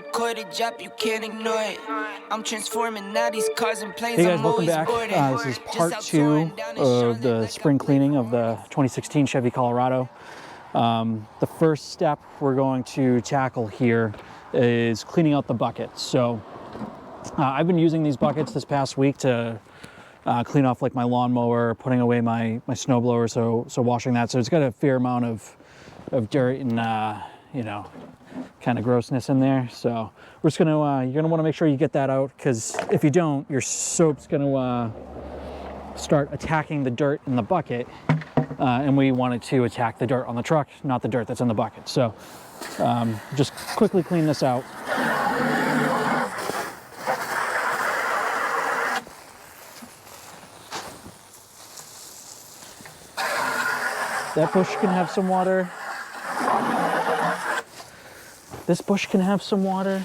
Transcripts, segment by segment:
record it, drop, you can't ignore it. I'm transforming now these cars and planes. Hey guys, welcome back. This is part 2 of the spring cleaning of the 2016 Chevy Colorado. The first step we're going to tackle here is cleaning out the buckets. So I've been using these buckets this past week to clean off like my lawnmower, putting away my snowblower, so washing that. So it's got a fair amount of dirt and you know, kind of grossness in there. So we're just gonna you're gonna want to make sure you get that out, because if you don't, your soap's gonna start attacking the dirt in the bucket, and we want it to attack the dirt on the truck, not the dirt that's in the bucket. So just quickly clean this out. That bush can have some water. This bush can have some water.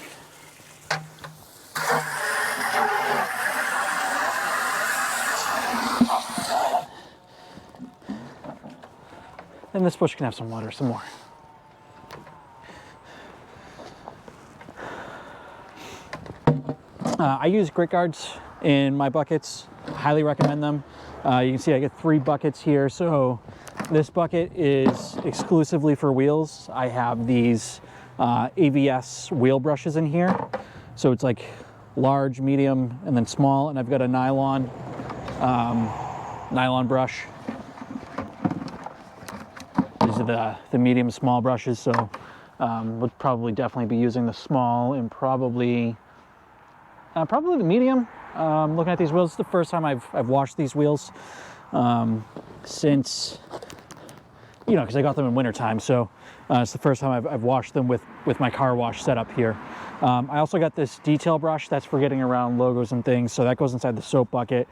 And this bush can have some water, some more. I use grit guards in my buckets. Highly recommend them. You can see I get 3 buckets here. So this bucket is exclusively for wheels. I have these AVS wheel brushes in here. So it's like large, medium, and then small. And I've got a nylon brush. These are the medium small brushes. So would probably definitely be using the small and probably the medium. Looking at these wheels, it's the first time I've washed these wheels since, you know, because I got them in wintertime. So it's the first time I've washed them with my car wash setup here. I also got this detail brush that's for getting around logos and things. So that goes inside the soap bucket.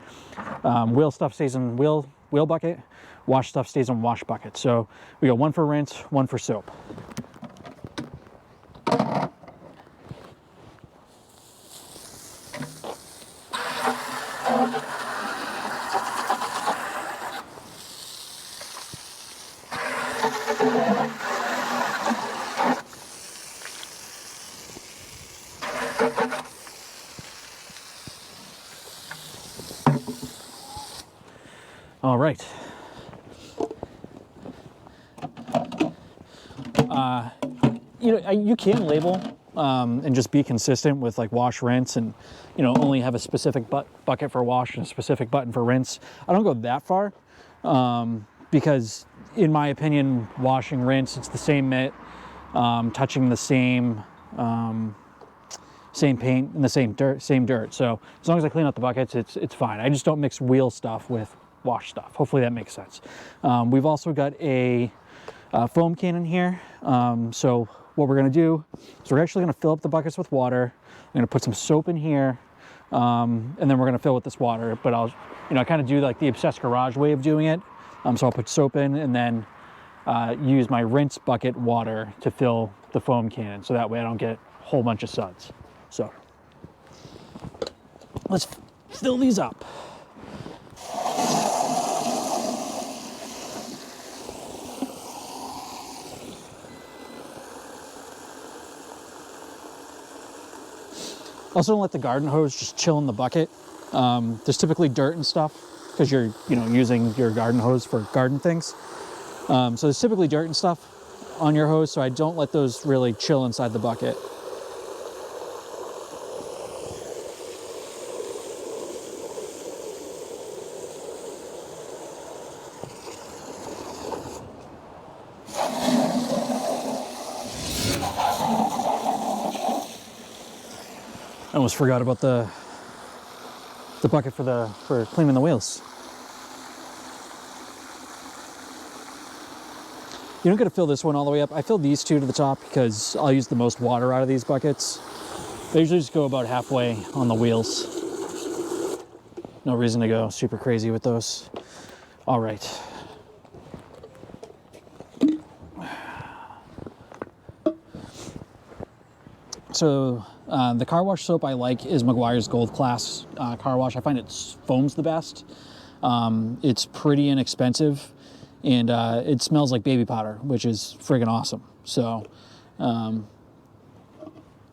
Wheel stuff stays in wheel bucket. Wash stuff stays in wash bucket. So we got 1 for rinse, 1 for soap. All right. You know, you can label and just be consistent with like wash, rinse, and, you know, only have a specific bucket for wash and a specific button for rinse. I don't go that far because, in my opinion, washing, rinse, it's the same mitt, touching the same paint and the same dirt. So as long as I clean out the buckets, it's fine. I just don't mix wheel stuff with wash stuff. Hopefully that makes sense. We've also got a foam cannon here. So what we're going to do is we're actually going to fill up the buckets with water. I'm going to put some soap in here, and then we're going to fill with this water. But I'll, you know, kind of do like the Obsessed Garage way of doing it. So I'll put soap in and then use my rinse bucket water to fill the foam cannon. So that way I don't get a whole bunch of suds. So let's fill these up. Also, don't let the garden hose just chill in the bucket. There's typically dirt and stuff because you're, you know, using your garden hose for garden things. So there's typically dirt and stuff on your hose, so I don't let those really chill inside the bucket. I almost forgot about the bucket for cleaning the wheels. You don't got to fill this one all the way up. I filled these 2 to the top because I'll use the most water out of these buckets. They usually just go about halfway on the wheels. No reason to go super crazy with those. All right. So the car wash soap I like is Meguiar's Gold Class car wash. I find it foams the best. It's pretty inexpensive, and it smells like baby powder, which is friggin' awesome. So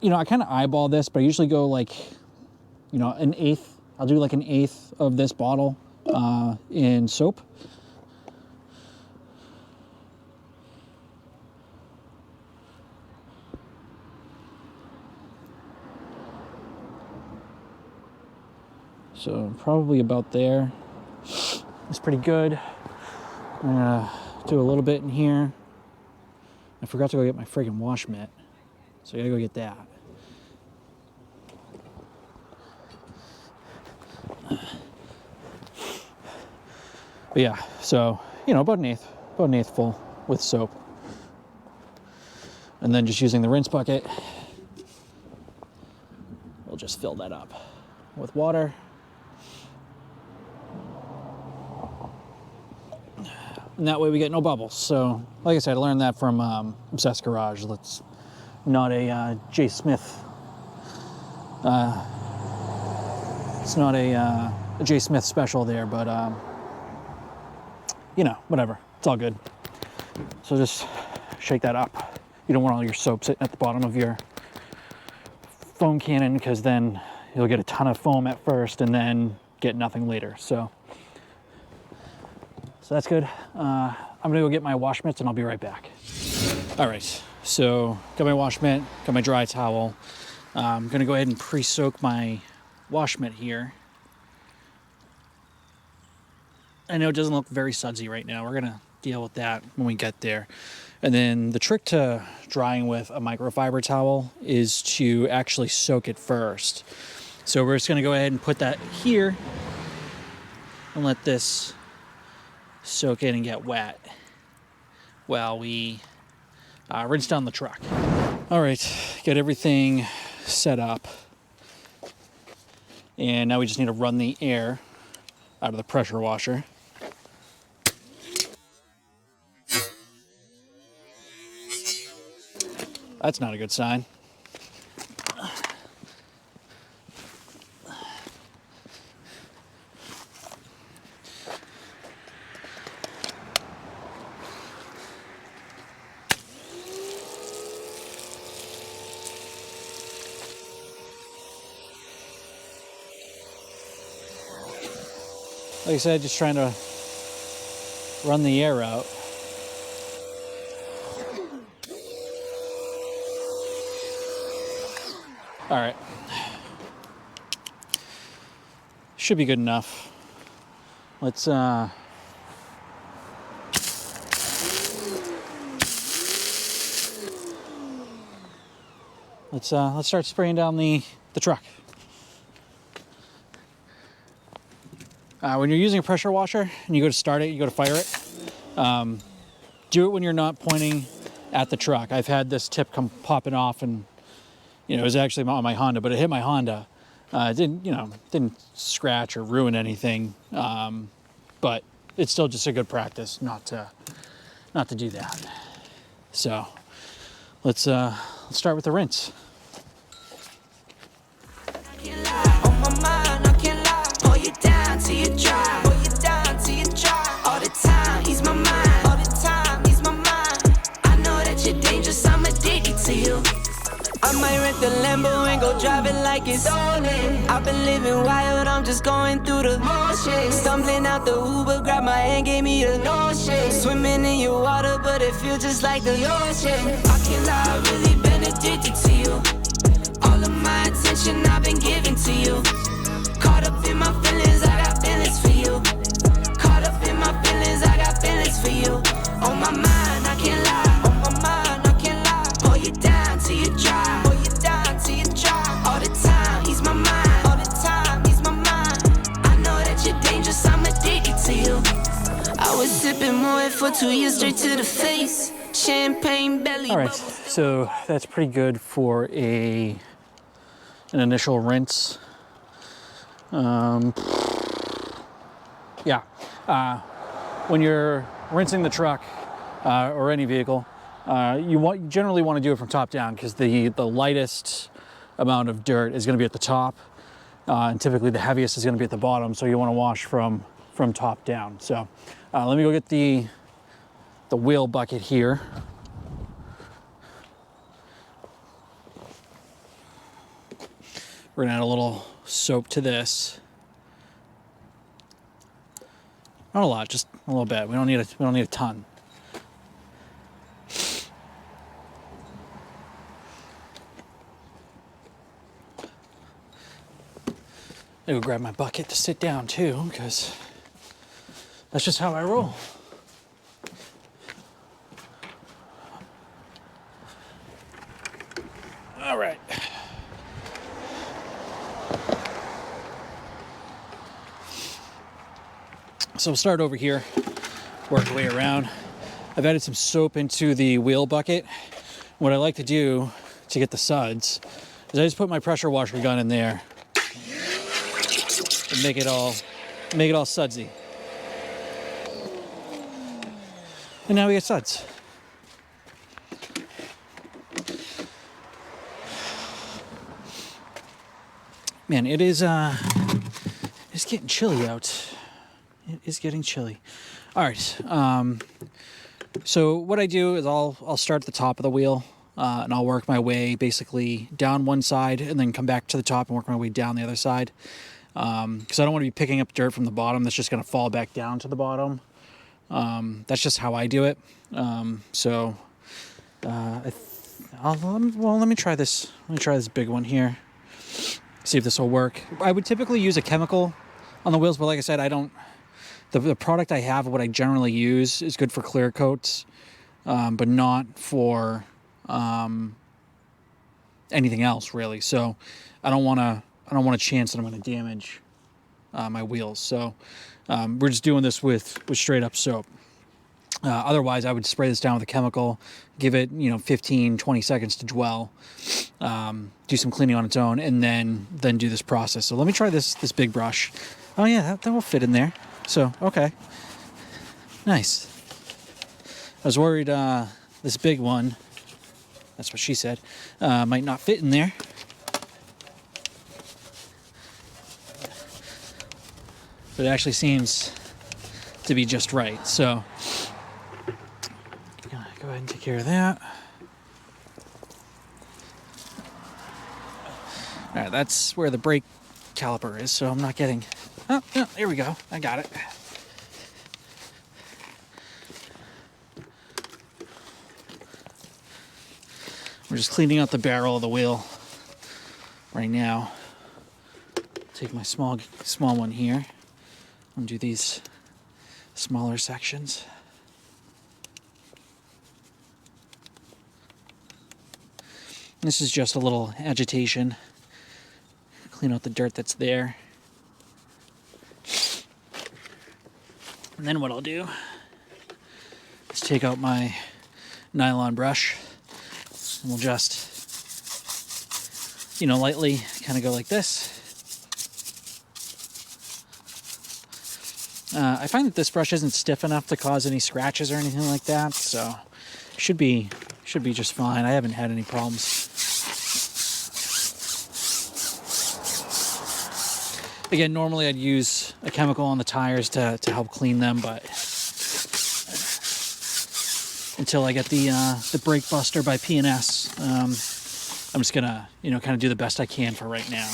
you know, I kind of eyeball this, but I usually go like, you know, an eighth. I'll do like an eighth of this bottle in soap. So probably about there. It's pretty good. I'm gonna do a little bit in here. I forgot to go get my friggin' wash mitt, so I gotta go get that. But yeah, so, you know, about an eighth full with soap. And then just using the rinse bucket, we'll just fill that up with water. And that way we get no bubbles. So, like I said, I learned that from Obsessed Garage. That's not a J. Smith. It's not a J. Smith special there, but you know, whatever. It's all good. So just shake that up. You don't want all your soap sitting at the bottom of your foam cannon, because then you'll get a ton of foam at first and then get nothing later. So that's good. I'm gonna go get my wash mitts and I'll be right back. All right, so got my wash mitt, got my dry towel. I'm gonna go ahead and pre-soak my wash mitt here. I know it doesn't look very sudsy right now. We're gonna deal with that when we get there. And then the trick to drying with a microfiber towel is to actually soak it first. So we're just gonna go ahead and put that here and let this soak in and get wet while we rinse down the truck. All right, get everything set up. And now we just need to run the air out of the pressure washer. That's not a good sign. Like I said, just trying to run the air out. All right. Should be good enough. Let's start spraying down the truck. When you're using a pressure washer and you go to start it, you go to fire it, do it when you're not pointing at the truck. I've had this tip come popping off, and you know, it was actually on my Honda, but it hit my Honda. It didn't scratch or ruin anything, but it's still just a good practice not to do that. So let's start with the rinse. I might rent the Lambo and go drive it like it's stolen. I've been living wild, I'm just going through the motions. Stumbling out the Uber, grab my hand, gave me the notion. Swimming in your water, but it feels just like the ocean. I can't lie, I've really been addicted to you. All of my attention I've been giving to you. Caught up in my feelings, I got feelings for you. Caught up in my feelings, I got feelings for you. On my mind, I can't lie. On my mind, I can't lie. Pull you down till you dry. Pull you down till you dry. All the time, ease my mind. All the time, ease my mind. I know that you're dangerous, I'm addicted to you. I was sipping Moet for 2 years straight to the face. Champagne belly. All right, so that's pretty good for an initial rinse. When you're rinsing the truck or any vehicle, you generally want to do it from top down, because the lightest amount of dirt is going to be at the top, and typically the heaviest is going to be at the bottom. So you want to wash from top down. So let me go get the wheel bucket here. We're gonna add a little soap to this. Not a lot, just a little bit. We don't need a ton. I go grab my bucket to sit down too, because that's just how I roll. All right. So we'll start over here, work our way around. I've added some soap into the wheel bucket. What I like to do to get the suds is I just put my pressure washer gun in there and make it all sudsy. And now we get suds. Man, it's getting chilly out. It is getting chilly. All right. So what I do is I'll start at the top of the wheel and I'll work my way basically down one side and then come back to the top and work my way down the other side. Because I don't want to be picking up dirt from the bottom that's just going to fall back down to the bottom. That's just how I do it. Well, let me try this. Let me try this big one here. See if this will work. I would typically use a chemical on the wheels, but like I said, I don't. The product I have, what I generally use, is good for clear coats, but not for anything else really. So I don't want to chance that I'm going to damage my wheels. So we're just doing this with straight up soap. Otherwise, I would spray this down with a chemical, give it 15, 20 seconds to dwell, do some cleaning on its own, and then do this process. So let me try this big brush. Oh yeah, that will fit in there. So, okay. Nice. I was worried this big one, that's what she said, might not fit in there. But it actually seems to be just right. So, I'm gonna go ahead and take care of that. All right, that's where the brake caliper is, so I'm not getting... Oh, yeah, there we go. I got it. We're just cleaning out the barrel of the wheel right now. Take my small one here and do these smaller sections. This is just a little agitation. Clean out the dirt that's there. And then what I'll do is take out my nylon brush and we'll just, lightly kind of go like this. I find that this brush isn't stiff enough to cause any scratches or anything like that, so should be just fine. I haven't had any problems. Again, normally I'd use a chemical on the tires to help clean them, but until I get the brake buster by P&S, I'm just gonna kind of do the best I can for right now.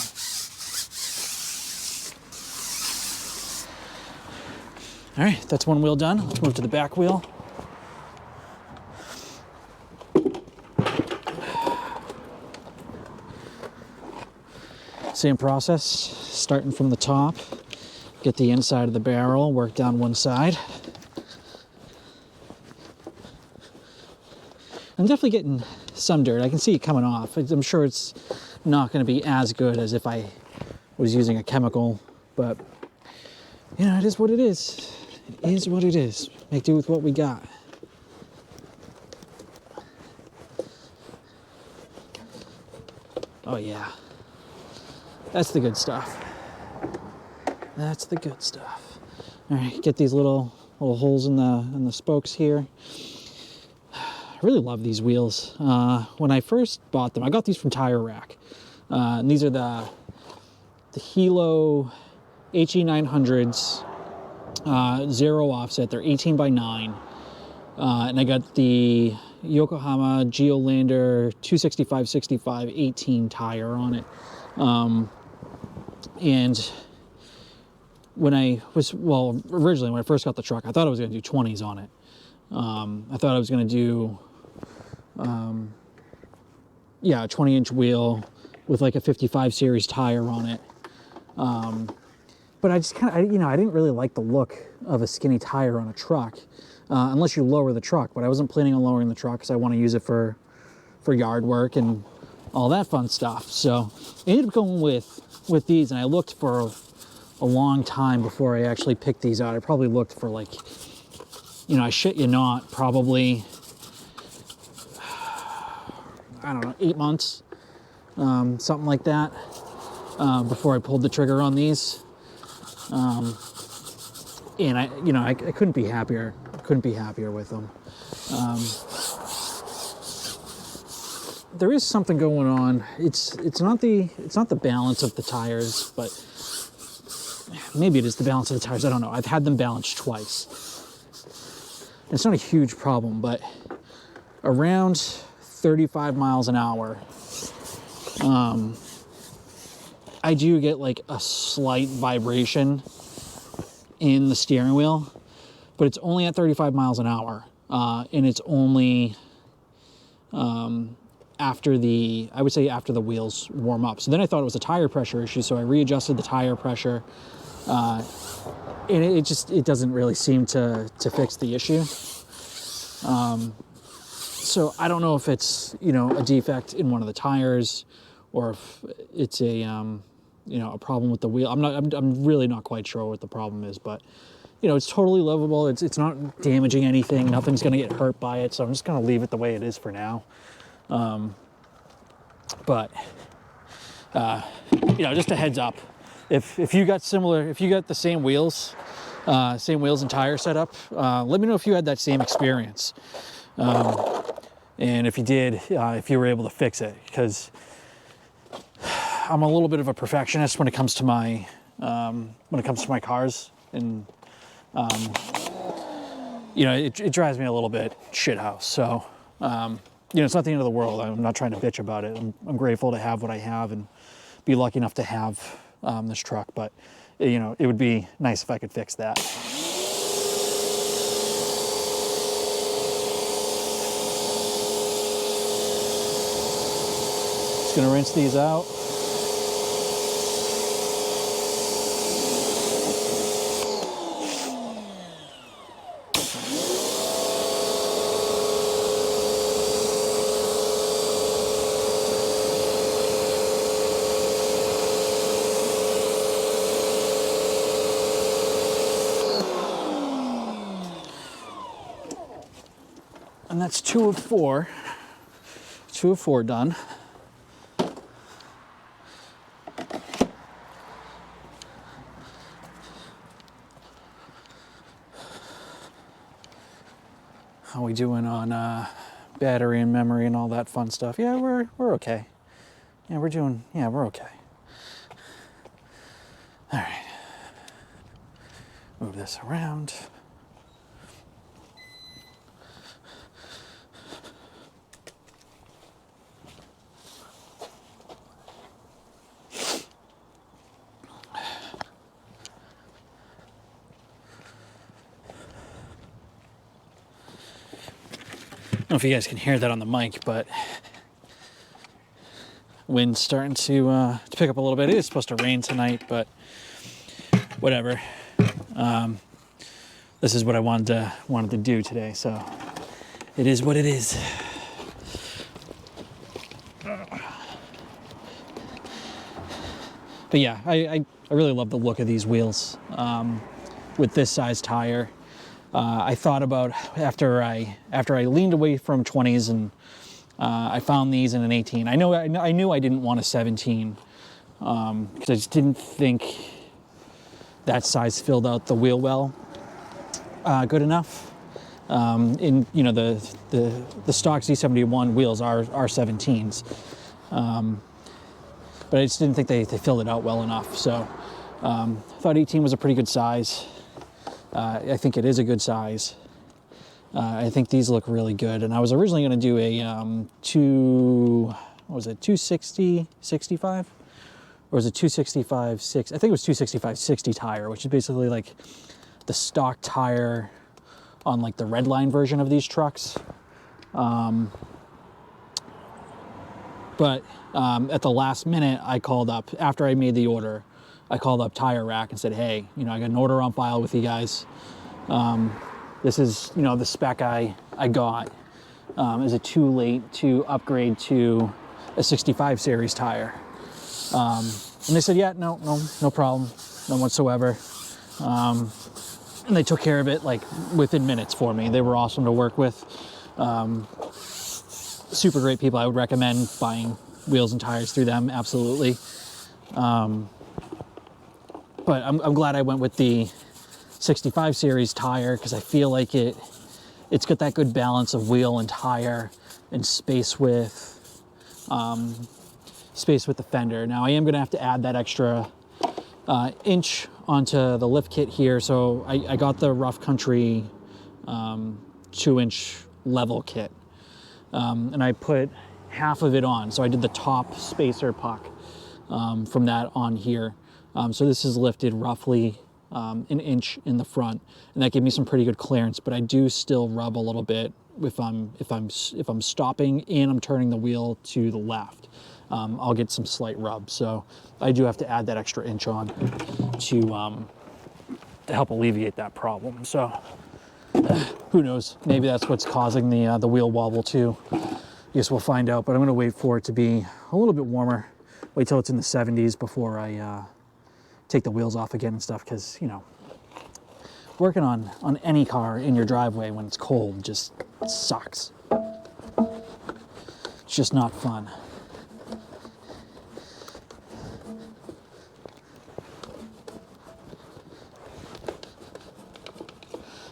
All right, that's one wheel done. Let's move to the back wheel. Same process, starting from the top, get the inside of the barrel, work down one side. I'm definitely getting some dirt. I can see it coming off. I'm sure it's not going to be as good as if I was using a chemical, but it is what it is. It is what it is. Make do with what we got. Oh yeah. That's the good stuff. That's the good stuff. All right, get these little holes in the spokes here. I really love these wheels. When I first bought them, I got these from Tire Rack. And these are the Helo HE900s, 0 offset. They're 18 by 9. And I got the Yokohama Geolander 265/65 18 tire on it. And when originally when I first got the truck, I thought I was going to do 20s on it. I thought I was going to do, a 20-inch wheel with like a 55 series tire on it. But I just kind of, I didn't really like the look of a skinny tire on a truck, unless you lower the truck. But I wasn't planning on lowering the truck because I want to use it for yard work and all that fun stuff. So I ended up going with these, and I looked for a long time before I actually picked these out. I probably looked for like, I shit you not, probably, I don't know, 8 months, something like that, before I pulled the trigger on these. And I couldn't be happier. Couldn't be happier with them. There is something going on. It's not the balance of the tires, but maybe it is the balance of the tires. I don't know. I've had them balanced twice. It's not a huge problem, but around 35 miles an hour, I do get like a slight vibration in the steering wheel, but it's only at 35 miles an hour. And it's only after the wheels warm up. So then I thought it was a tire pressure issue, so I readjusted the tire pressure, and it doesn't really seem to fix the issue. So I don't know if it's, a defect in one of the tires, or if it's a problem with the wheel. I'm really not quite sure what the problem is, but it's totally livable. It's not damaging anything. Nothing's gonna get hurt by it. So I'm just gonna leave it the way it is for now. Just a heads up, if you got the same wheels and tire setup, let me know if you had that same experience. And if you did, if you were able to fix it, because I'm a little bit of a perfectionist when it comes to my cars, and it drives me a little bit shithouse. So it's not the end of the world. I'm not trying to bitch about it. I'm grateful to have what I have and be lucky enough to have this truck. But it would be nice if I could fix that. Just gonna rinse these out. And that's 2 of 4. 2 of 4 done. How we doing on battery and memory and all that fun stuff? Yeah, we're okay. Yeah, we're okay. All right. Move this around. I don't know if you guys can hear that on the mic, but wind's starting to pick up a little bit. It is supposed to rain tonight, but whatever. This is what I wanted to do today, so it is what it is. But yeah, I really love the look of these wheels with this size tire. I thought about after I leaned away from 20s and I found these in an 18. I knew I didn't want a 17 because I just didn't think that size filled out the wheel well good enough. The stock Z71 wheels are 17s, but I just didn't think they filled it out well enough. So I thought 18 was a pretty good size. I think it is a good size. I think these look really good. And I was originally going to do a 260, 65 or was it 265/60? I think it was 265/60 tire, which is basically like the stock tire on like the red line version of these trucks. But at the last minute, I called up, after I made the order, I called up Tire Rack and said, hey, you know, I got an order on file with you guys. This is, you know, the spec I got. Is it too late to upgrade to a 65 series tire? And they said, yeah, no problem, none whatsoever. And they took care of it like within minutes for me. They were awesome to work with. Super great people. I would recommend buying wheels and tires through them, absolutely. But I'm glad I went with the 65 series tire because I feel like it's got that good balance of wheel and tire and space with the fender. Now I am going to have to add that extra inch onto the lift kit here. So I got the Rough Country 2-inch level kit, and I put half of it on. So I did the top spacer puck from that on here. So this is lifted roughly an inch in the front, and that gave me some pretty good clearance. But I do still rub a little bit if I'm stopping and I'm turning the wheel to the left. I'll get some slight rub. So I do have to add that extra inch on to help alleviate that problem. So who knows? Maybe that's what's causing the wheel wobble too. I guess we'll find out. But I'm going to wait for it to be a little bit warmer. Wait till it's in the 70s before I take the wheels off again and stuff, because, you know, working on any car in your driveway when it's cold just sucks. It's just not fun.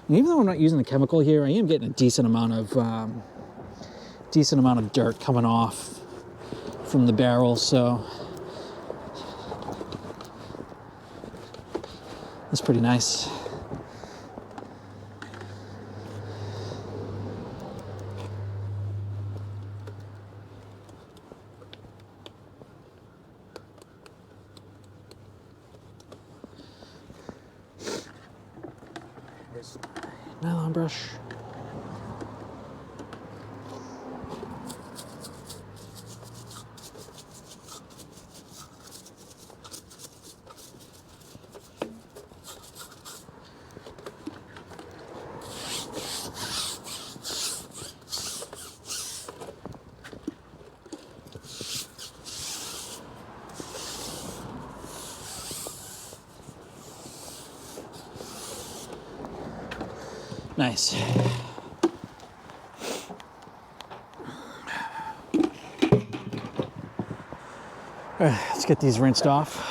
And even though I'm not using the chemical here, I am getting a decent amount of dirt coming off from the barrel, so that's pretty nice. Here's my nylon brush. Nice. All right, let's get these rinsed off.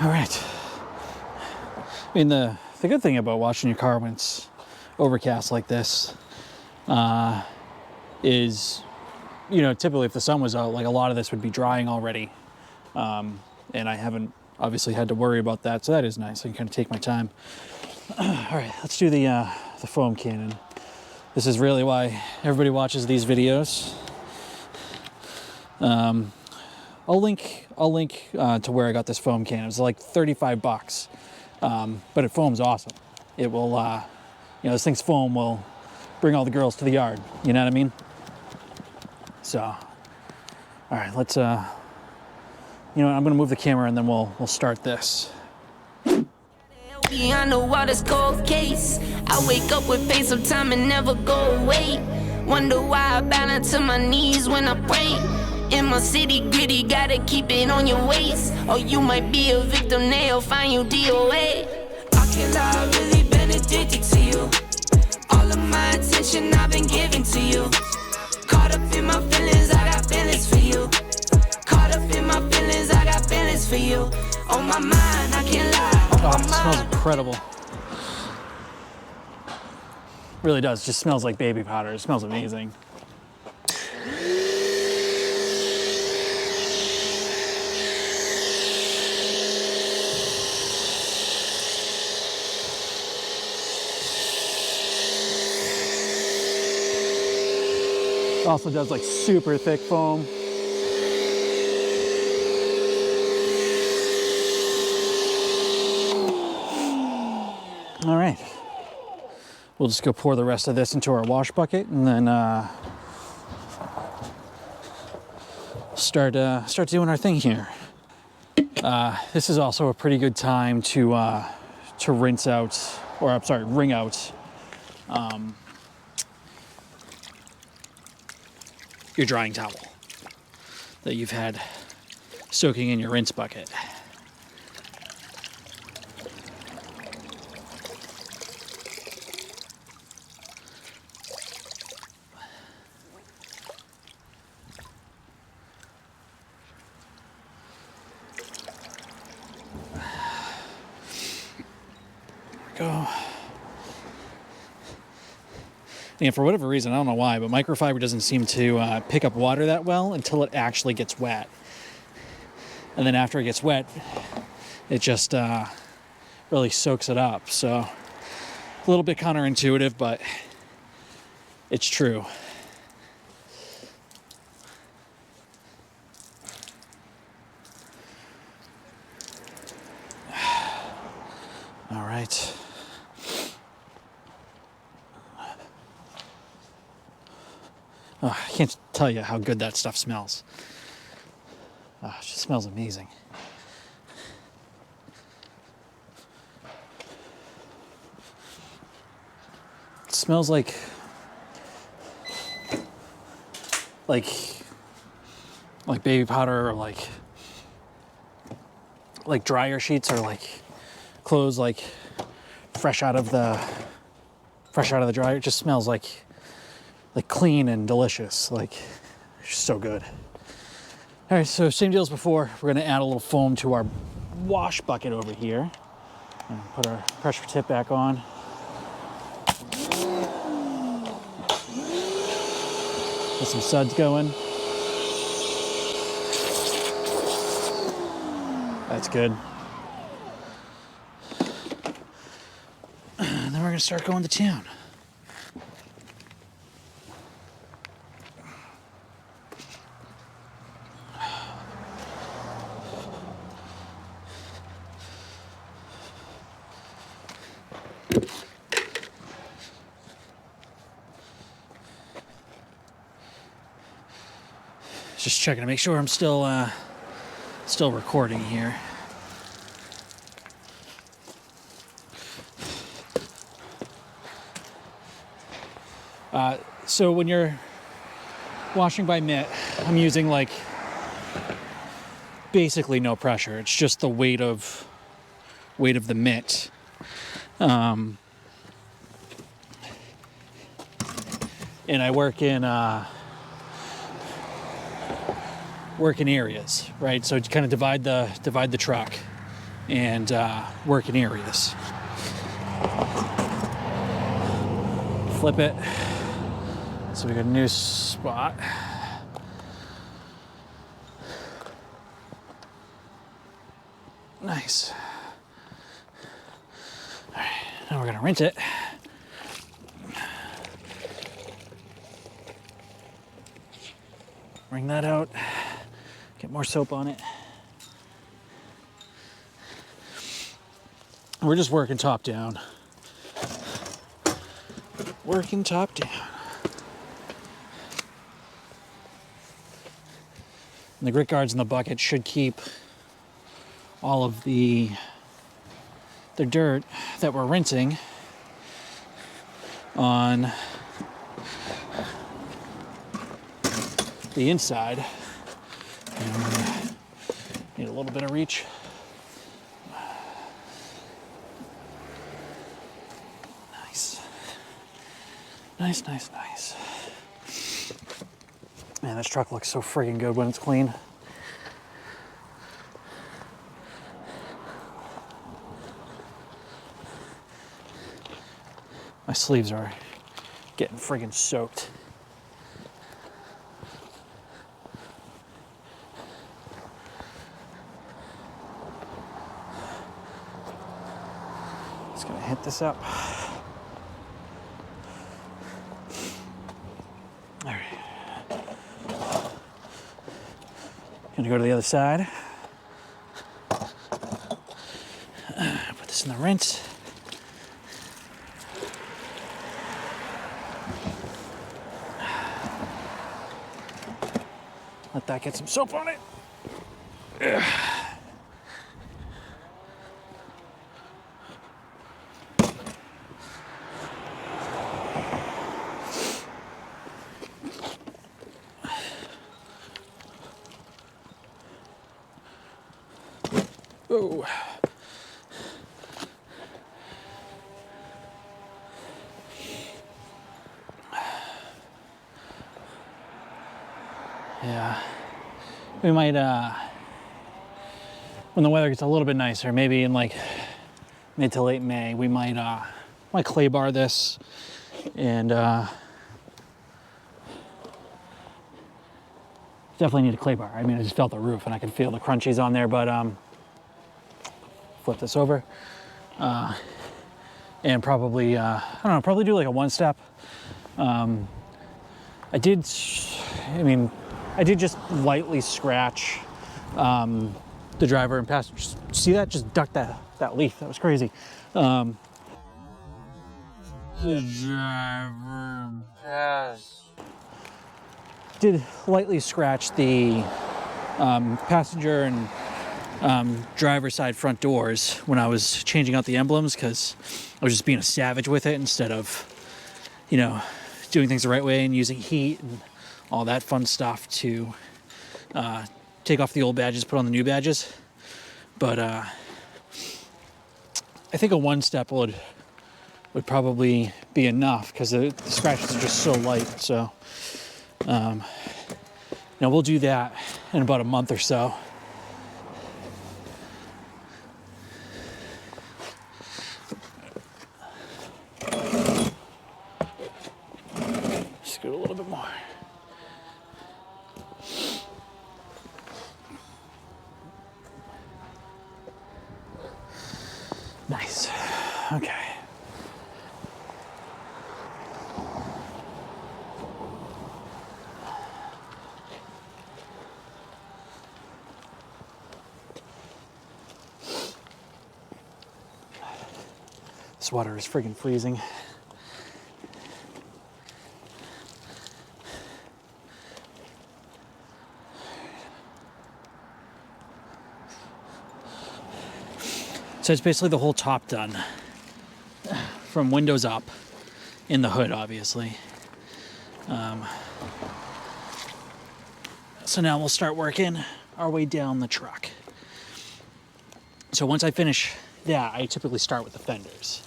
All right. I mean, the good thing about washing your car when it's overcast like this is, you know, typically if the sun was out, like a lot of this would be drying already. And I haven't obviously had to worry about that, so that is nice. I can kind of take my time. All right, let's do the foam cannon. This is really why everybody watches these videos. I'll link to where I got this foam cannon. It's like 35 bucks, but it foams awesome. It will, you know, this thing's foam will bring all the girls to the yard. You know what I mean? So, all right, let's, you know, I'm gonna move the camera and then we'll start this. I know what it's cold case. I wake up with pain sometime and never go away. Wonder why I balance to my knees when I pray. In my city, gritty, gotta keep it on your waist. Or you might be a victim, they'll find you DOA. I can't lie, I've really been addicted to you. All of my attention I've been giving to you. Caught up in my feelings, I got feelings for you. you on my mind, I can't lie. Oh, it smells incredible. Really does. Just smells like baby powder. It smells amazing. It also does like super thick foam. All right. We'll just go pour the rest of this into our wash bucket and then start doing our thing here. This is also a pretty good time to rinse out, or I'm sorry, wring out your drying towel that you've had soaking in your rinse bucket. Go. And for whatever reason, I don't know why, but microfiber doesn't seem to pick up water that well until it actually gets wet. And then after it gets wet, it just really soaks it up. So a little bit counterintuitive, but it's true. All right. Oh, I can't tell you how good that stuff smells. Oh, it just smells amazing. It smells like baby powder, or like dryer sheets, or like clothes like fresh out of the dryer. It just smells like clean and delicious. Like, it's just so good. All right, so same deal as before. We're gonna add a little foam to our wash bucket over here and put our pressure tip back on. Get some suds going. That's good. And then we're gonna start going to town. Just checking to make sure I'm still recording here. So when you're washing by mitt, I'm using like basically no pressure. It's just the weight of the mitt. And I work in areas, right? So kind of divide the truck and work in areas. Flip it. So we got a new spot. Nice. All right, now we're gonna rinse it. Wring that out. Get more soap on it. We're just working top down. Working top down. And the grit guards in the bucket should keep all of the dirt that we're rinsing on the inside. And need a little bit of reach. Nice. Nice, nice, nice. Man, this truck looks so friggin' good when it's clean. My sleeves are getting friggin' soaked. Just gonna hit this up. All right. Gonna go to the other side. Put this in the rinse. Let that get some soap on it. Ugh. Oh. Yeah, we might, when the weather gets a little bit nicer, maybe in like mid to late May, we might clay bar this and definitely need a clay bar. I mean, I just felt the roof and I could feel the crunchies on there, but flip this over and probably, I don't know, probably do like a one step. I did just lightly scratch the driver and passenger. See that? Just ducked that leaf. That was crazy. The driver and did lightly scratch the passenger and driver side front doors when I was changing out the emblems, because I was just being a savage with it instead of, you know, doing things the right way and using heat and all that fun stuff to take off the old badges, put on the new badges. But I think a one step would probably be enough, because the scratches are just so light. So now we'll do that in about a month or so. Just go a little bit more. Nice. Okay. This water is friggin' freezing. So it's basically the whole top done, from windows up, in the hood, obviously. So now we'll start working our way down the truck. So once I finish that, I typically start with the fenders.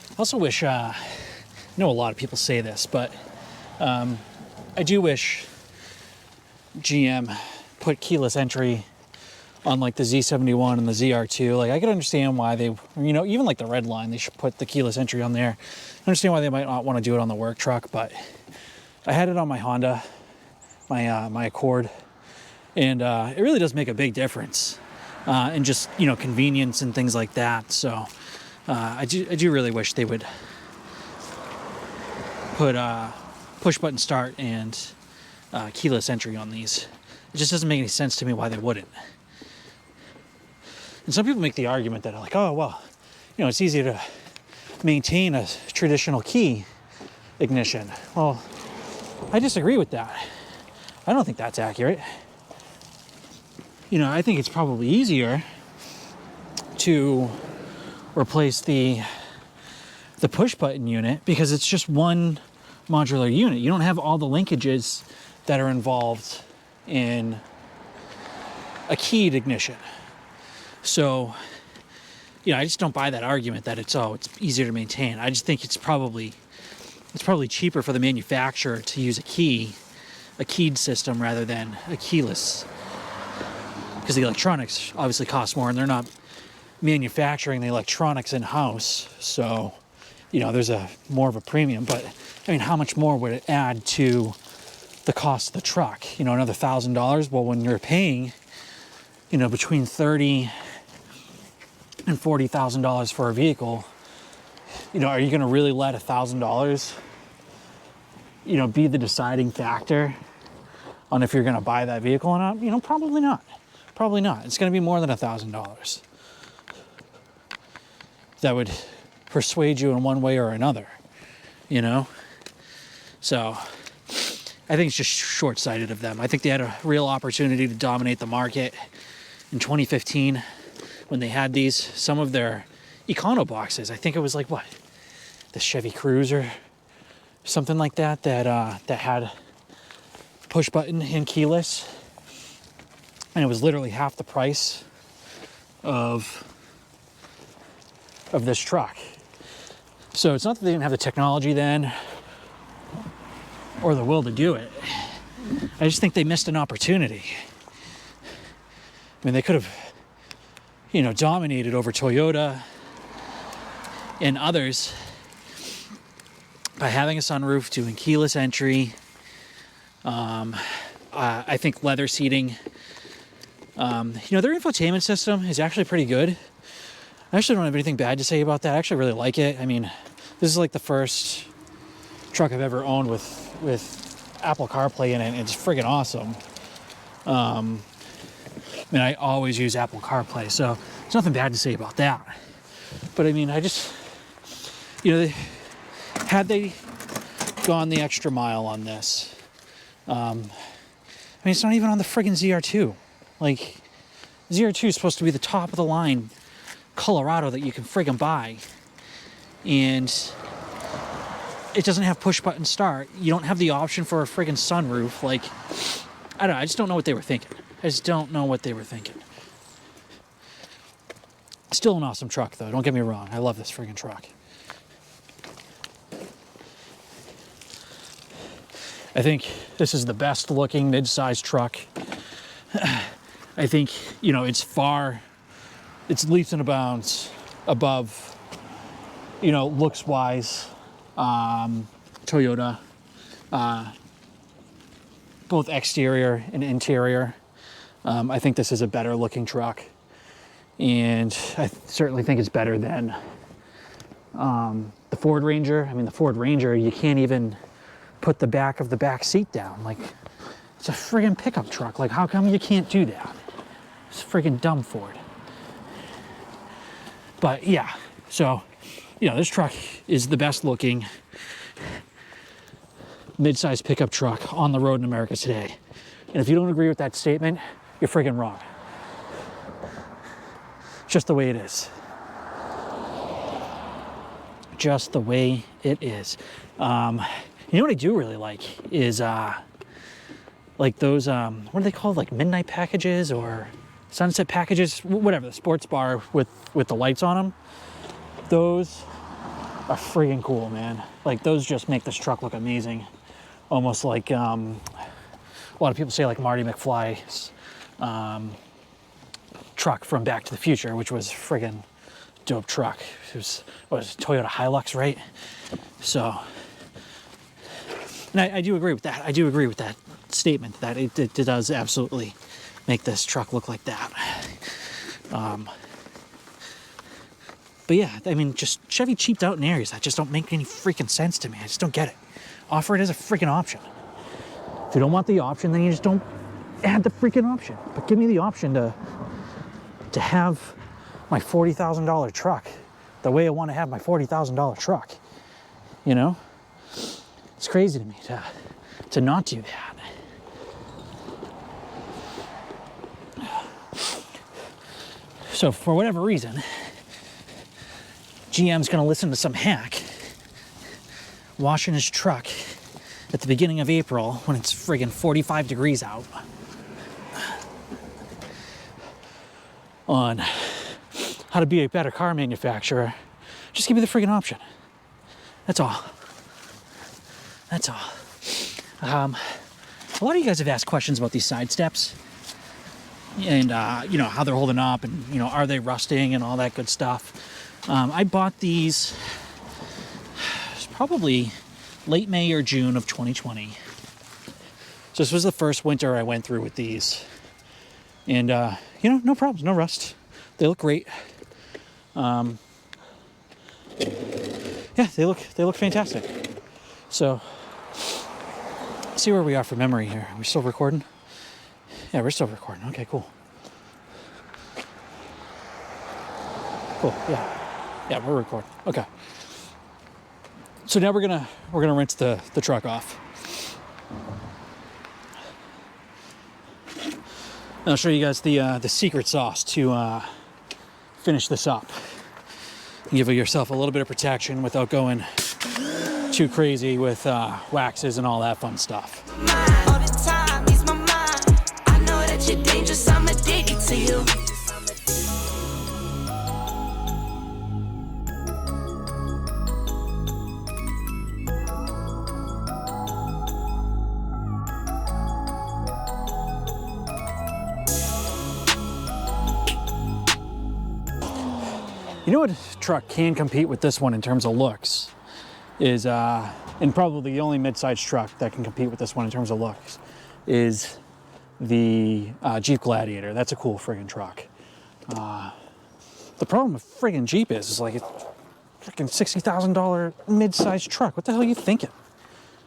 I also wish, I know a lot of people say this, but I do wish GM put keyless entry on like the Z71 and the ZR2. Like, I could understand why they, you know, even like the red line, they should put the keyless entry on there. I understand why they might not want to do it on the work truck, but I had it on my Honda, my Accord, and it really does make a big difference in just, you know, convenience and things like that. So I do really wish they would put push button start and keyless entry on these. It just doesn't make any sense to me why they wouldn't. And some people make the argument that, like, oh, well, you know, it's easy to maintain a traditional key ignition. Well, I disagree with that. I don't think that's accurate. You know, I think it's probably easier to replace the push button unit, because it's just one modular unit. You don't have all the linkages that are involved in a keyed ignition. So you know, I just don't buy that argument that it's easier to maintain. I just think it's probably cheaper for the manufacturer to use a keyed system rather than a keyless, because the electronics obviously cost more, and they're not manufacturing the electronics in-house, so you know there's more of a premium. But I mean, how much more would it add to the cost of the truck? You know, another $1,000. Well, when you're paying, you know, between $30,000 and $40,000 for a vehicle, you know, are you going to really let $1,000, you know, be the deciding factor on if you're going to buy that vehicle or not? You know, probably not. Probably not. It's going to be more than $1,000. That would persuade you in one way or another, you know? So I think it's just short-sighted of them. I think they had a real opportunity to dominate the market in 2015 when they had some of their Econo boxes. I think it was like, what, the Chevy Cruze or something like that, that had push button and keyless, and it was literally half the price of this truck. So it's not that they didn't have the technology then or the will to do it. I just think they missed an opportunity. I mean, they could have, you know, dominated over Toyota and others by having a sunroof, doing keyless entry. I think leather seating. You know, their infotainment system is actually pretty good. I actually don't have anything bad to say about that. I actually really like it. I mean, this is like the first truck I've ever owned with Apple CarPlay in it, and it's friggin' awesome. I mean, I always use Apple CarPlay, so there's nothing bad to say about that. But I mean, I just, you know, had they gone the extra mile on this, I mean, it's not even on the friggin' ZR2. Like, ZR2 is supposed to be the top of the line Colorado that you can friggin' buy, and it doesn't have push button start. You don't have the option for a friggin' sunroof. Like, I don't know, I just don't know what they were thinking. I just don't know what they were thinking. Still an awesome truck, though, don't get me wrong. I love this friggin' truck. I think this is the best looking mid-sized truck. I think, you know, it's leaps and bounds above, you know, looks wise, Toyota, both exterior and interior. I think this is a better looking truck, and I certainly think it's better than the Ford Ranger. I mean, the Ford Ranger, you can't even put the back of the back seat down. Like, it's a friggin' pickup truck. Like, how come you can't do that? It's friggin' dumb Ford. But yeah, so, you know, this truck is the best looking mid-sized pickup truck on the road in America today. And if you don't agree with that statement, you're friggin' wrong. Just the way it is. Just the way it is. You know what I do really like is like those, what are they called? Like midnight packages or sunset packages, whatever, the sports bar with the lights on them. Those are friggin' cool, man. Like, those just make this truck look amazing. Almost like, a lot of people say like Marty McFly's truck from Back to the Future, which was friggin' dope truck. It was, what was it, Toyota Hilux, right? So, and I do agree with that. I do agree with that statement, that it does absolutely make this truck look like that. But yeah, I mean, just Chevy cheaped out in areas that just don't make any freaking sense to me. I just don't get it. Offer it as a freaking option. If you don't want the option, then you just don't add the freaking option. But give me the option to have my $40,000 truck the way I want to have my $40,000 truck. You know? It's crazy to me to not do that. So for whatever reason, GM's gonna listen to some hack washing his truck at the beginning of April when it's friggin' 45 degrees out on how to be a better car manufacturer. Just give me the friggin' option. That's all. That's all. A lot of you guys have asked questions about these side steps and you know, how they're holding up and, you know, are they rusting and all that good stuff. I bought these probably late May or June of 2020. So this was the first winter I went through with these. And, you know, no problems, no rust. They look great. Yeah, they look fantastic. So, let's see where we are for memory here. Are we still recording? Yeah, we're still recording. Okay, cool. Cool, yeah. Yeah, we're recording. Okay. So now we're gonna rinse the truck off. And I'll show you guys the secret sauce to finish this up. Give yourself a little bit of protection without going too crazy with waxes and all that fun stuff. All the time, ease my mind. I know that you're dangerous, I'm addicted to you. You know what truck can compete with this one in terms of looks is, and probably the only mid-sized truck that can compete with this one in terms of looks, is the Jeep Gladiator. That's a cool friggin' truck. The problem with friggin' Jeep is like it's freaking $60,000 mid-sized truck. What the hell are you thinking?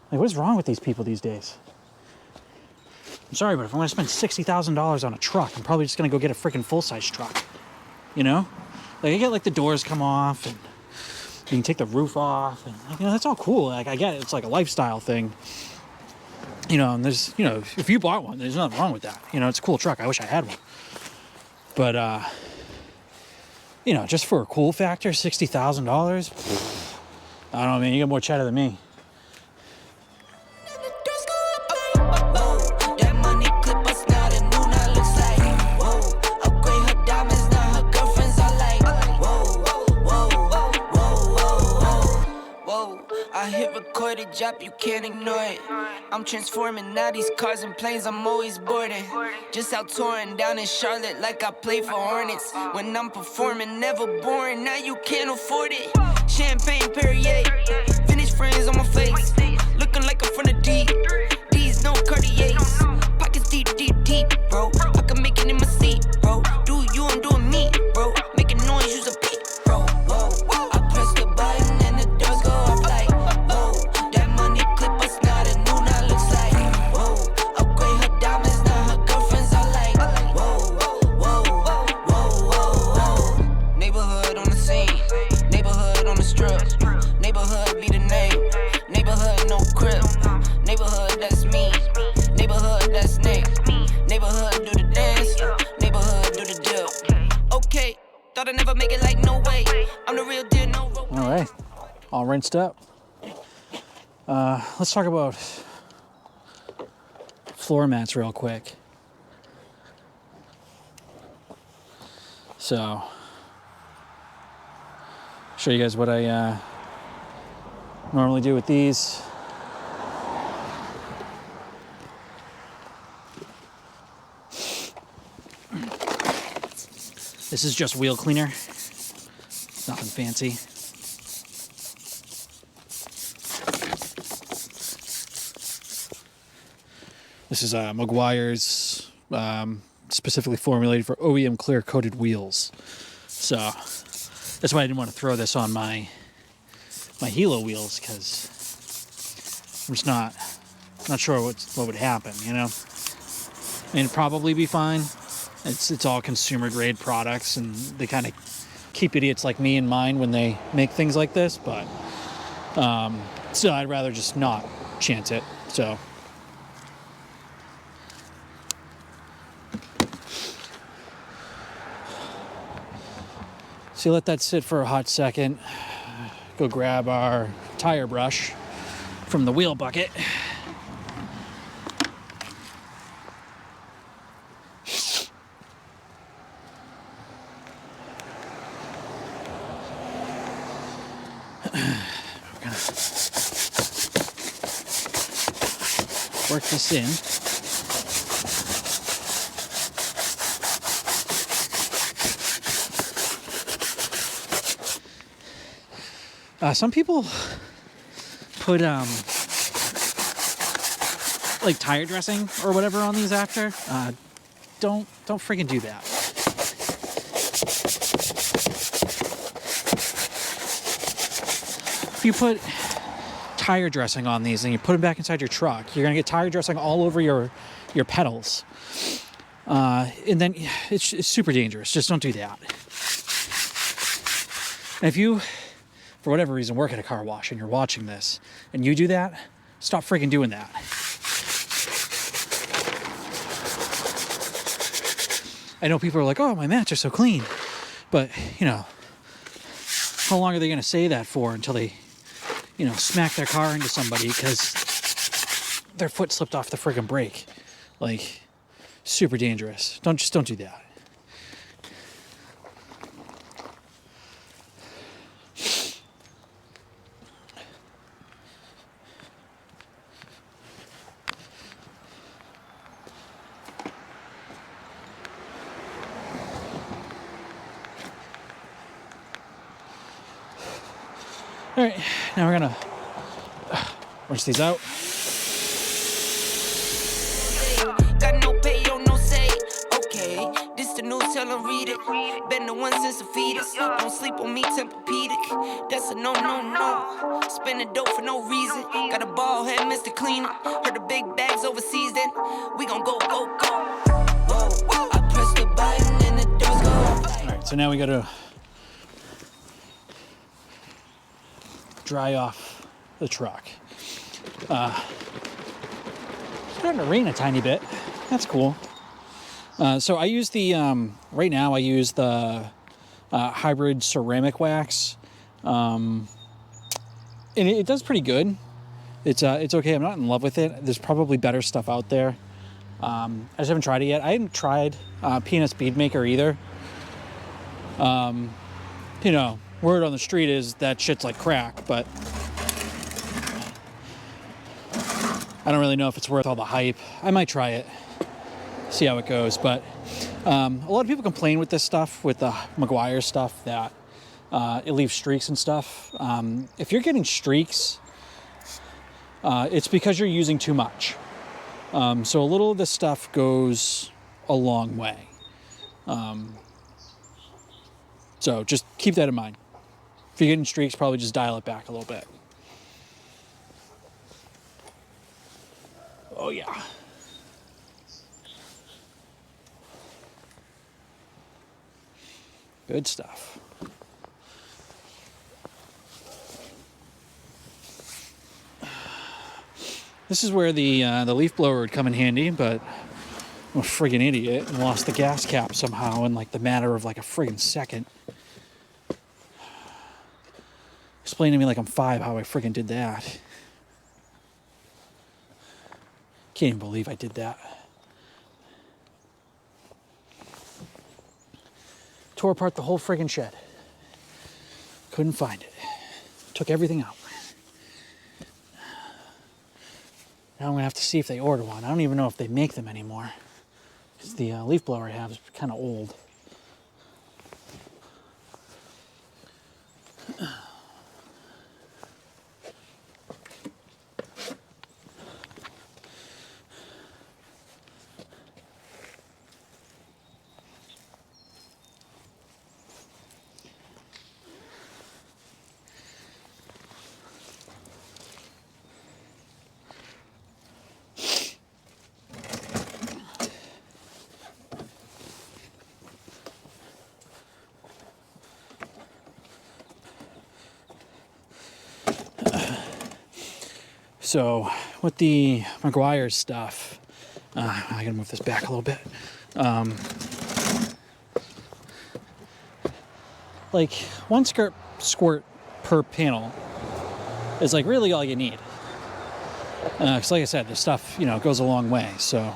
Like, what is wrong with these people these days? I'm sorry, but if I'm gonna spend $60,000 on a truck, I'm probably just gonna go get a freaking full-size truck. You know? Like, I get like the doors come off and you can take the roof off and, you know, that's all cool. Like, I get it. It's like a lifestyle thing. You know, and there's, you know, if you bought one, there's nothing wrong with that. You know, it's a cool truck. I wish I had one. But, you know, just for a cool factor, $60,000. I don't know, man. You got more cheddar than me. Recorded drop, you can't ignore it. I'm transforming now these cars and planes, I'm always boarding. Just out touring down in Charlotte like I play for Hornets. When I'm performing, never boring, now you can't afford it. Champagne Perrier, finished friends on my face. Looking like I'm from the deep. These no Cartiers. Pockets deep, deep, deep, bro. I can make it in my seat, bro. Do you, I'm doing me, bro. Making noise, use a beat, bro. Whoa, whoa. I press the button and the doors go off like. I never make it like no way. I'm the real deal, no. All right, all rinsed up. Let's talk about floor mats real quick. So, show you guys what I normally do with these. This is just wheel cleaner, nothing fancy. This is Meguiar's, specifically formulated for OEM clear coated wheels. So that's why I didn't want to throw this on my Helo wheels, because I'm just not sure what would happen, you know? I mean, it'd probably be fine. It's all consumer grade products, and they kind of keep idiots like me in mind when they make things like this, but still, I'd rather just not chance it. So let that sit for a hot second. Go grab our tire brush from the wheel bucket. work this in. Some people put like tire dressing or whatever on these after. Don't freaking do that. If you put tire dressing on these and you put them back inside your truck, you're gonna get tire dressing all over your pedals, and then it's super dangerous. Just don't do that. And if you, for whatever reason, work at a car wash and you're watching this and you do that, stop freaking doing that. I know people are like, oh, my mats are so clean. But, you know, how long are they going to say that for until they, you know, smack their car into somebody because their foot slipped off the friggin' brake? Like, super dangerous. Don't do that. All right, now we're gonna rinse these out. Got no pay, no say. Okay, this the news, tell them read it. Been the one since the fetus. Don't sleep on me, Tempur-Pedic. That's a no. Spending dope for no reason. Got a ball head, Mr. Cleaner. Heard the big bags overseas, then we gon' go. Whoa, I press the button and the doors go. All right, so now we gotta dry off the truck. Starting to rain a tiny bit. That's cool. So I use the right now I use the hybrid ceramic wax, and it does pretty good. It's okay. I'm not in love with it. There's probably better stuff out there. I just haven't tried it yet. I haven't tried P&S Speedmaker either. You know, word on the street is that shit's like crack, but I don't really know if it's worth all the hype. I might try it, see how it goes. But a lot of people complain with this stuff, with the Meguiar stuff, that it leaves streaks and stuff. If you're getting streaks, it's because you're using too much. So a little of this stuff goes a long way. So just keep that in mind. If you're getting streaks, probably just dial it back a little bit. Oh yeah. Good stuff. This is where the leaf blower would come in handy, but I'm a friggin' idiot and lost the gas cap somehow in like the matter of like a friggin' second. Explain to me like I'm 5 how I friggin' did that. Can't even believe I did that. Tore apart the whole friggin' shed. Couldn't find it. Took everything out. Now I'm gonna have to see if they order one. I don't even know if they make them anymore, because the leaf blower I have is kind of old. So with the Meguiar stuff, I gotta move this back a little bit. Like 1 squirt per panel is like really all you need. Because like I said, this stuff, you know, goes a long way. So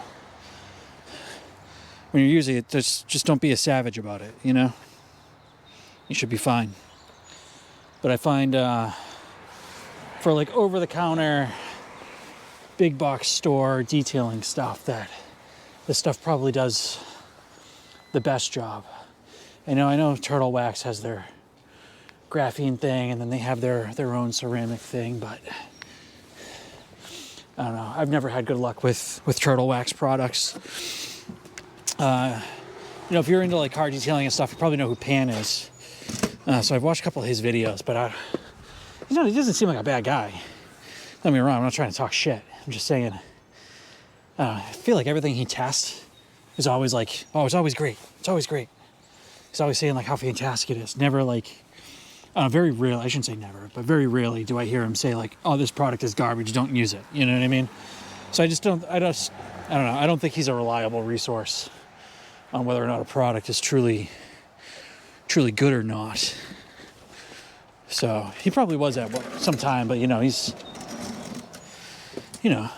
when you're using it, just don't be a savage about it, you know? You should be fine. But I find for like over-the-counter big box store detailing stuff that this stuff probably does the best job. I know Turtle Wax has their graphene thing, and then they have their own ceramic thing, but I don't know. I've never had good luck with Turtle Wax products. You know, if you're into like car detailing and stuff, you probably know who Pan is. So I've watched a couple of his videos, but you know, he doesn't seem like a bad guy. Don't get me wrong, I'm not trying to talk shit. I'm just saying, I feel like everything he tests is always like, oh, it's always great. It's always great. He's always saying like how fantastic it is. Never like, very rarely, I shouldn't say never, but very rarely do I hear him say like, oh, this product is garbage, don't use it. You know what I mean? So I don't know. I don't think he's a reliable resource on whether or not a product is truly good or not. So he probably was at some time, but you know, he's, you know,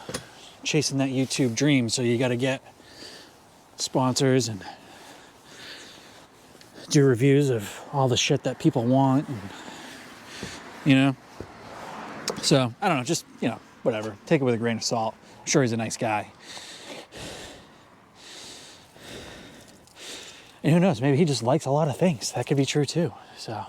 chasing that YouTube dream. So you got to get sponsors and do reviews of all the shit that people want, and, you know. So I don't know, just, you know, whatever. Take it with a grain of salt. I'm sure he's a nice guy. And who knows, maybe he just likes a lot of things. That could be true too. So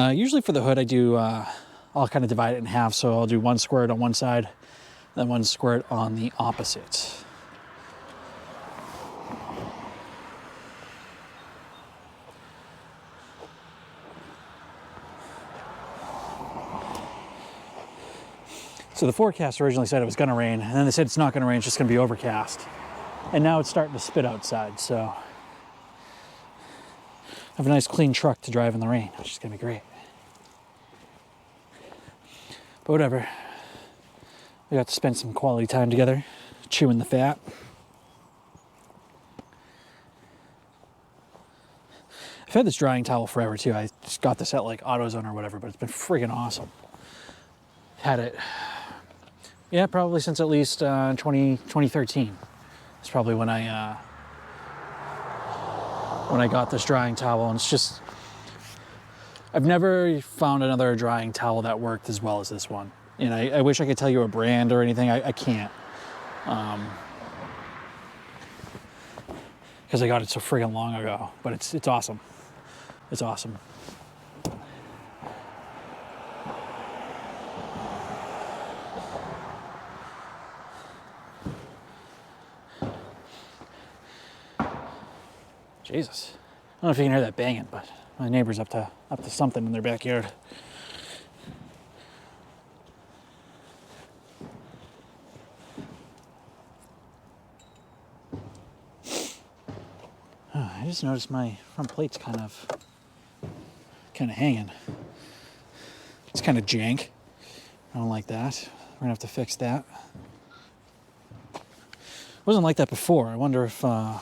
usually for the hood, I do, I'll kind of divide it in half. So I'll do one squirt on one side, then one squirt on the opposite. So the forecast originally said it was going to rain, and then they said it's not going to rain, it's just going to be overcast. And now it's starting to spit outside, so I have a nice clean truck to drive in the rain, which is going to be great. But whatever. We got to spend some quality time together, chewing the fat. I've had this drying towel forever too. I just got this at like AutoZone or whatever, but it's been friggin' awesome. Had it, yeah, probably since at least 2013. It's probably when I got this drying towel, and it's just, I've never found another drying towel that worked as well as this one. And I wish I could tell you a brand or anything. I can't. Because I got it so friggin' long ago. But it's awesome. It's awesome. Jesus. I don't know if you can hear that banging, but my neighbor's up to something in their backyard. I just noticed my front plate's kind of hanging. It's kind of jank. I don't like that. We're gonna have to fix that. It wasn't like that before. I wonder if while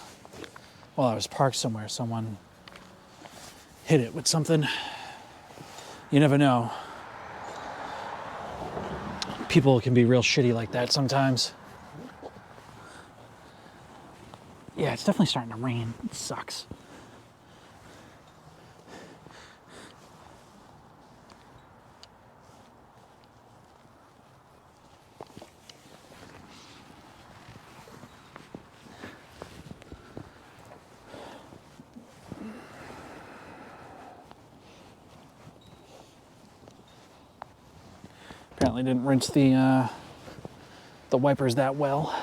I was parked somewhere, someone hit it with something. You never know. People can be real shitty like that sometimes. Yeah, it's definitely starting to rain. It sucks. Apparently didn't rinse the wipers that well.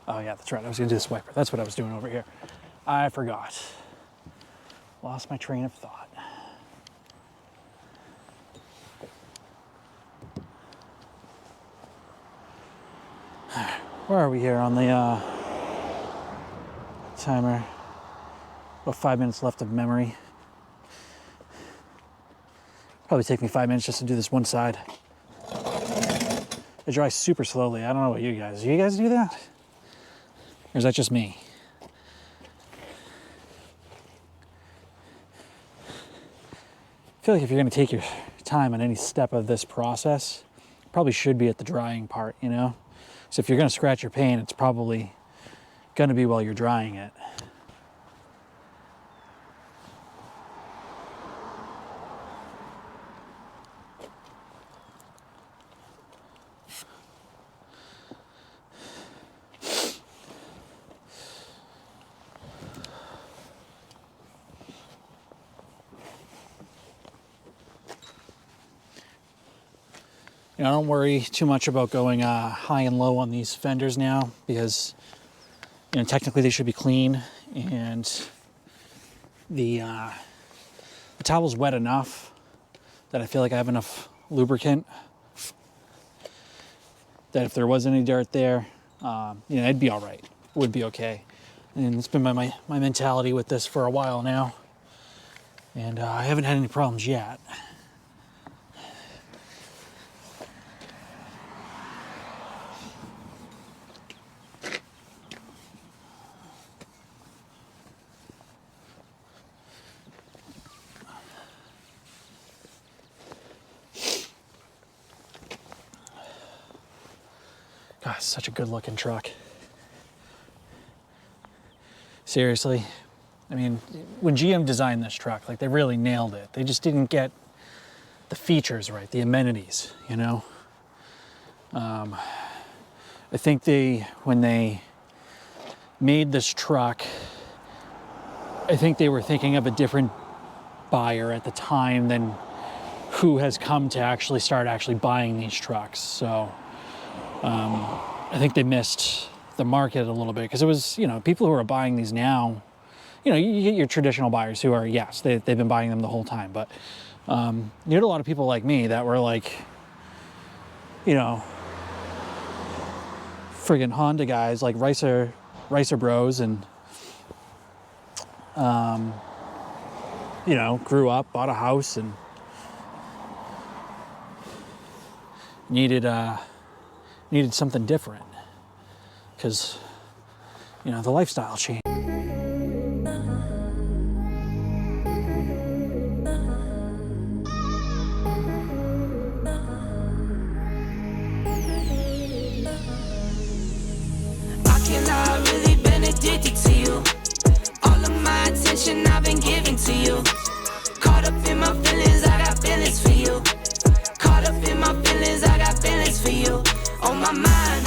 Oh yeah, that's right, I was gonna do this wiper. That's what I was doing over here. I forgot. Lost my train of thought. Where are we here on the timer? About 5 minutes left of memory. Probably take me 5 minutes just to do this one side. It dries super slowly. I don't know about you guys. Do you guys do that? Or is that just me? I feel like if you're gonna take your time on any step of this process, it probably should be at the drying part, you know? So if you're gonna scratch your paint, it's probably gonna be while you're drying it. You know, I don't worry too much about going high and low on these fenders now because, you know, technically they should be clean, and the towel's wet enough that I feel like I have enough lubricant that if there was any dirt there, you know, it'd be all right. It would be okay. And it's been my mentality with this for a while now, and I haven't had any problems yet. God, it's such a good looking truck. Seriously, I mean, when GM designed this truck, like, they really nailed it. They just didn't get the features right, the amenities, you know? I think when they made this truck, I think they were thinking of a different buyer at the time than who has come to actually start buying these trucks. So I think they missed the market a little bit, because it was, you know, people who are buying these now, you know, you get your traditional buyers who are, yes, they've been buying them the whole time, but you had a lot of people like me that were like, you know, friggin' Honda guys, like Ricer bros, and you know, grew up, bought a house, and needed something different, because, you know, the lifestyle changed. I've really been addicted to you. All of my attention I've been giving to you. Caught up in my feelings, I got feelings for you. Caught up in my feelings, I got feelings for you. On my mind,